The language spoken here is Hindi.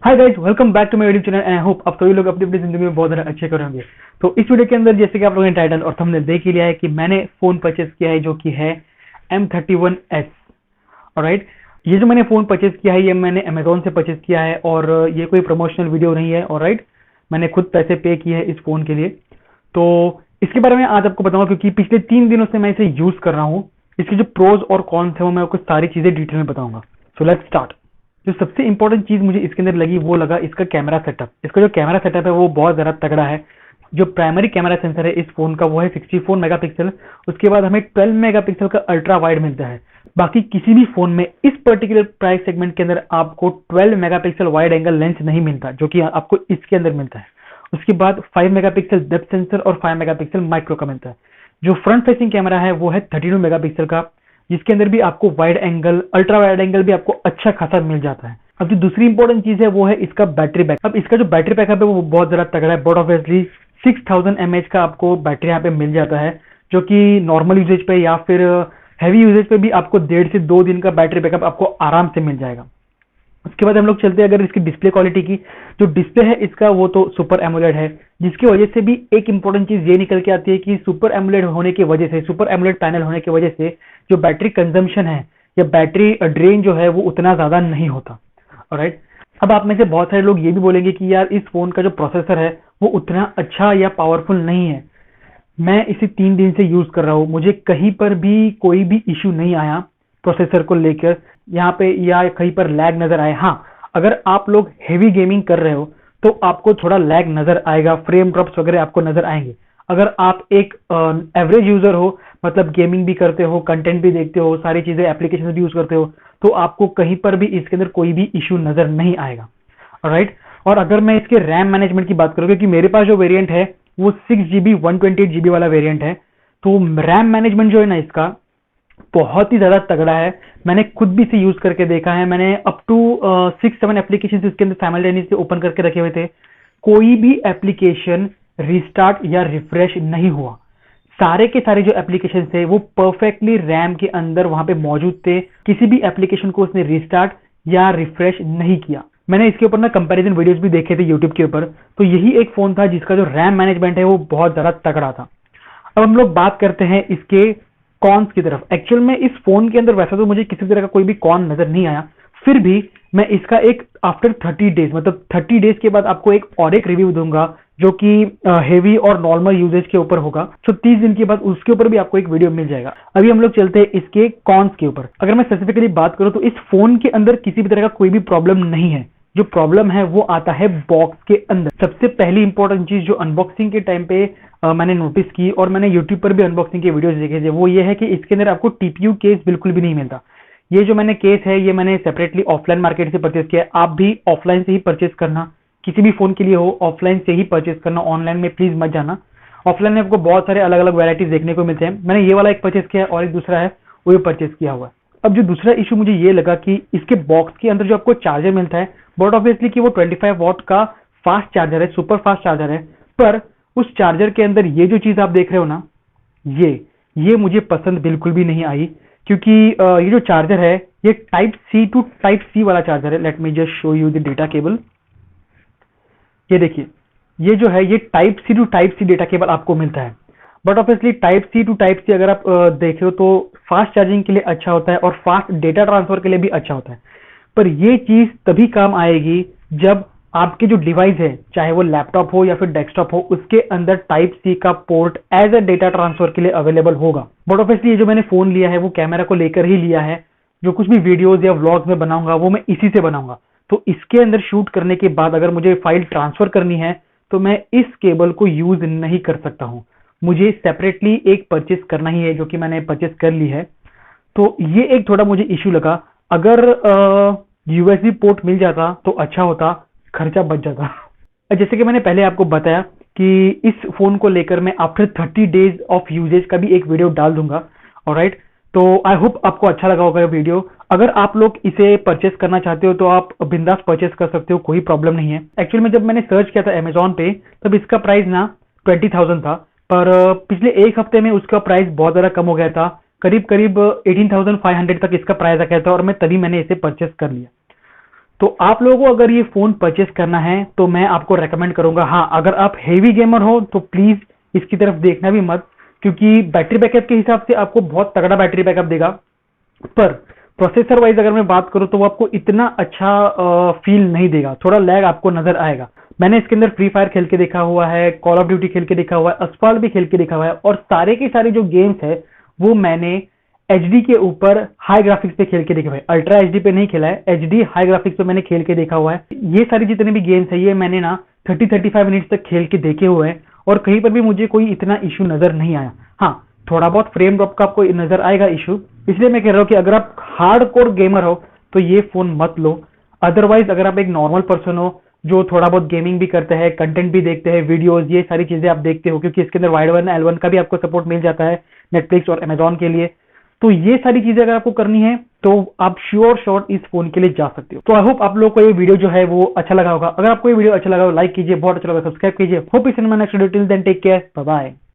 Hi guys, welcome back to my YouTube channel and I hope आप सभी लोग अपनी अपनी जिंदगी में बहुत ज़्यादा अच्छे कर होंगे। तो इस वीडियो के अंदर जैसे कि आप लोगों ने टाइटल और थंबनेल देख ही लिया है कि मैंने फोन परचेज किया है जो कि है M31s। ऑलराइट, ये जो मैंने फोन परचेज किया है ये मैंने अमेजोन से परचेज किया है और ये कोई प्रमोशनल वीडियो नहीं है। ऑलराइट, मैंने खुद पैसे पे किए हैं इस फोन के लिए। तो इसके बारे में आज आपको बताऊंगा क्योंकि पिछले 3 दिनों से मैं इसे यूज कर रहा हूँ। इसके जो प्रोज और कॉन्स है वो मैं आपको सारी चीजें डिटेल में बताऊंगा। So let's start. जो सबसे इंपॉर्टेंट चीज मुझे इसके अंदर लगी वो लगा इसका कैमरा सेटअप। इसका जो कैमरा सेटअप है वो बहुत ज्यादा तगड़ा है। जो प्राइमरी कैमरा सेंसर है इस फोन का वो है 64 मेगापिक्सल। उसके बाद हमें 12 मेगापिक्सल का अल्ट्रा वाइड मिलता है। बाकी किसी भी फोन में इस पर्टिकुलर प्राइस सेगमेंट के अंदर आपको 12 मेगापिक्सल वाइड एंगल लेंस नहीं मिलता, जो कि आपको इसके अंदर मिलता है। उसके बाद 5 मेगापिक्सल डेप्थ सेंसर और 5 मेगापिक्सल माइक्रो का मिलता है। जो फ्रंट फेसिंग कैमरा है वो है 32 मेगापिक्सल का, जिसके अंदर भी आपको wide angle, ultra wide angle भी आपको अच्छा खासा मिल जाता है। अब जो दूसरी इंपॉर्टेंट चीज है वो है इसका बैटरी बैकअप। अब इसका जो बैटरी बैकअप है वो बहुत ज्यादा तगड़ा है। बट ऑब्वियसली 6000 mAh का आपको बैटरी यहाँ पे मिल जाता है, जो कि नॉर्मल यूजेज पे या फिर हैवी यूजेज पे भी आपको 1.5 से 2 दिन का बैटरी बैकअप आपको आराम से मिल जाएगा। उसके बाद हम लोग चलते हैं अगर इसकी डिस्प्ले क्वालिटी की। जो डिस्प्ले है इसका वो तो सुपर एमोलेड है, जिसकी वजह से भी एक इंपॉर्टेंट चीज ये निकल के आती है कि सुपर एमोलेड होने की वजह से, सुपर एमोलेड पैनल होने की वजह से जो बैटरी कंजम्पशन है या बैटरी ड्रेन जो है वो उतना ज्यादा नहीं होता। ऑलराइट, अब आप में से बहुत सारे लोग ये भी बोलेंगे कि यार इस फोन का जो प्रोसेसर है वो उतना अच्छा या पावरफुल नहीं है। मैं इसे 3 दिन से यूज कर रहा हूँ, मुझे कहीं पर भी कोई भी इश्यू नहीं आया प्रोसेसर को लेकर यहाँ पे या कहीं पर लैग नजर आए। हाँ, अगर आप लोग हेवी गेमिंग कर रहे हो तो आपको थोड़ा लैग नजर आएगा, फ्रेम ड्रॉप्स वगैरह आपको नजर आएंगे। अगर आप एक एवरेज यूजर हो, मतलब गेमिंग भी करते हो, कंटेंट भी देखते हो, सारी चीजें एप्लीकेशन भी यूज करते हो, तो आपको कहीं पर भी इसके अंदर कोई भी इश्यू नजर नहीं आएगा। राइट, और अगर मैं इसके रैम मैनेजमेंट की बात करूँ, क्योंकि मेरे पास जो वेरिएंट है वो 6GB 128GB वाला वेरिएंट है, तो रैम मैनेजमेंट जो है ना इसका बहुत ही ज्यादा तगड़ा है। मैंने खुद भी इसे यूज करके देखा है। मैंने अप टू 6-7 एप्लीकेशन इसके अंदर साइमल्टेनियसली ओपन करके रखे हुए थे। कोई भी एप्लीकेशन रिस्टार्ट या रिफ्रेश नहीं हुआ। सारे के सारे जो एप्लीकेशन थे वो परफेक्टली रैम के अंदर वहां पे मौजूद थे। किसी भी एप्लीकेशन को उसने रिस्टार्ट या रिफ्रेश नहीं किया। मैंने इसके ऊपर ना कंपैरिजन वीडियोस भी देखे थे यूट्यूब के ऊपर, तो यही एक फोन था जिसका जो रैम मैनेजमेंट है वो बहुत ज्यादा तगड़ा था। अब हम लोग बात करते हैं इसके कॉन्स की तरफ। एक्चुअल में इस फोन के अंदर वैसा तो मुझे किसी तरह का कोई भी कॉन नजर नहीं आया, फिर भी मैं इसका एक आफ्टर 30 डेज, मतलब 30 डेज के बाद आपको एक रिव्यू दूंगा जो कि हेवी और नॉर्मल यूजेज के ऊपर होगा। तो 30 दिन के बाद उसके ऊपर भी आपको एक वीडियो मिल जाएगा। अभी हम लोग चलते हैं इसके कॉन्स के ऊपर। अगर मैं स्पेसिफिकली बात करूं तो इस फोन के अंदर किसी भी तरह का कोई भी प्रॉब्लम नहीं है। जो प्रॉब्लम है वो आता है बॉक्स के अंदर। सबसे पहली इंपॉर्टेंट चीज जो अनबॉक्सिंग के टाइम पे मैंने नोटिस की और मैंने यूट्यूब पर भी अनबॉक्सिंग के वीडियोस देखे थे, वो ये है कि इसके अंदर आपको टीपीयू केस बिल्कुल भी नहीं मिलता। ये जो मैंने केस है ये मैंने सेपरेटली ऑफलाइन मार्केट से परचेज किया है। आप भी ऑफलाइन से ही परचेज करना, किसी भी फोन के लिए हो ऑफलाइन से ही परचेज करना, ऑनलाइन में प्लीज मत जाना। ऑफलाइन में आपको बहुत सारे अलग अलग वैरायटीज देखने को मिलते हैं। मैंने ये वाला एक परचेज किया है और एक दूसरा है वो भी परचेज किया हुआ है। अब जो दूसरा इशू मुझे ये लगा कि इसके बॉक्स के अंदर जो आपको चार्जर मिलता है, बट ऑब्वियसली कि वो 25 वॉट का फास्ट चार्जर है, सुपर फास्ट चार्जर है, पर उस चार्जर के अंदर ये जो चीज आप देख रहे हो ना, ये मुझे पसंद बिल्कुल भी नहीं आई। क्योंकि ये जो चार्जर है ये type C to type C वाला चार्जर है। Let me just show you the data cable. ये देखिए, ये जो है ये type C to type C data cable आपको मिलता है। But obviously type C to type C अगर आप देख रहे हो तो फास्ट चार्जिंग के लिए अच्छा होता है और फास्ट डेटा ट्रांसफर के लिए भी अच्छा होता है। पर ये चीज तभी काम आएगी जब आपके जो डिवाइस है, चाहे वो लैपटॉप हो या फिर डेस्कटॉप हो, उसके अंदर टाइप सी का port as a data transfer के लिए अवेलेबल होगा। बट ऑब्वियसली ये जो मैंने फोन लिया है वो कैमरा को लेकर ही लिया है। जो कुछ भी वीडियोस या व्लॉग्स में बनाऊंगा वो मैं इसी से बनाऊंगा। तो इसके अंदर शूट करने के बाद अगर मुझे फाइल ट्रांसफर करनी है तो मैं इस केबल को यूज नहीं कर सकता हूं। मुझे सेपरेटली एक परचेस करना ही है, जो कि मैंने परचेस कर ली है। तो ये एक थोड़ा मुझे इश्यू लगा। अगर यूएसबी पोर्ट मिल जाता तो अच्छा होता, खर्चा बच जाता। जैसे कि मैंने पहले आपको बताया कि इस फोन को लेकर मैं आफ्टर 30 डेज ऑफ यूजेज का भी एक वीडियो डाल दूंगा। ऑलराइट, तो आई होप आपको अच्छा लगा होगा ये वीडियो। अगर आप लोग इसे परचेस करना चाहते हो तो आप बिंदास परचेस कर सकते हो, कोई प्रॉब्लम नहीं है। एक्चुअली में जब मैंने सर्च किया था अमेजोन पे तब इसका प्राइस ना 20,000 था, पर पिछले एक हफ्ते में उसका प्राइस बहुत ज्यादा कम हो गया था। करीब करीब 18,500 तक इसका प्राइस आ गया था और मैं तभी मैंने इसे परचेस कर लिया। तो आप लोगों को अगर ये फोन परचेस करना है तो मैं आपको रेकमेंड करूंगा। हाँ, अगर आप हेवी गेमर हो तो प्लीज इसकी तरफ देखना भी मत, क्योंकि बैटरी बैकअप के हिसाब से आपको बहुत तगड़ा बैटरी बैकअप देगा, पर प्रोसेसर वाइज अगर मैं बात करूं तो वो आपको इतना अच्छा फील नहीं देगा, थोड़ा लैग आपको नजर आएगा। मैंने इसके अंदर फ्री फायर खेल के देखा हुआ है, कॉल ऑफ ड्यूटी खेल के देखा हुआ है, असफाल्ट भी खेल के देखा हुआ है, और सारे के सारे जो गेम्स है वो मैंने एचडी के ऊपर हाई ग्राफिक्स पे खेल के देखा हुआ है। अल्ट्रा एचडी पे नहीं खेला है, एचडी हाई ग्राफिक्स पे मैंने खेल के देखा हुआ है। ये सारी जितने भी गेम्स है ये मैंने ना 30-35 मिनट्स तक खेल के देखे हुए हैं, और कहीं पर भी मुझे कोई इतना इशू नजर नहीं आया। हाँ, थोड़ा बहुत फ्रेम ड्रॉप का आपको नजर आएगा इशू, इसलिए मैं कह रहा हूं कि अगर आप हार्ड कोर गेमर हो तो ये फोन मत लो। अदरवाइज अगर आप एक नॉर्मल पर्सन हो जो थोड़ा बहुत गेमिंग भी करते हैं, कंटेंट भी देखते हैं, वीडियोस, ये सारी चीजें आप देखते हो, क्योंकि इसके अंदर वाइड वन L1 का भी आपको सपोर्ट मिल जाता है नेटफ्लिक्स और अमेजॉन के लिए। तो ये सारी चीजें अगर आपको करनी है तो आप श्योर इस फोन के लिए जा सकते हो। तो आई होप आप लोग को ये वीडियो जो है वो अच्छा लगा होगा। अगर आपको ये वीडियो अच्छा लगा हो लाइक कीजिए, बहुत अच्छा लगा सब्सक्राइब कीजिए। होप इस next video, till then take care, bye bye.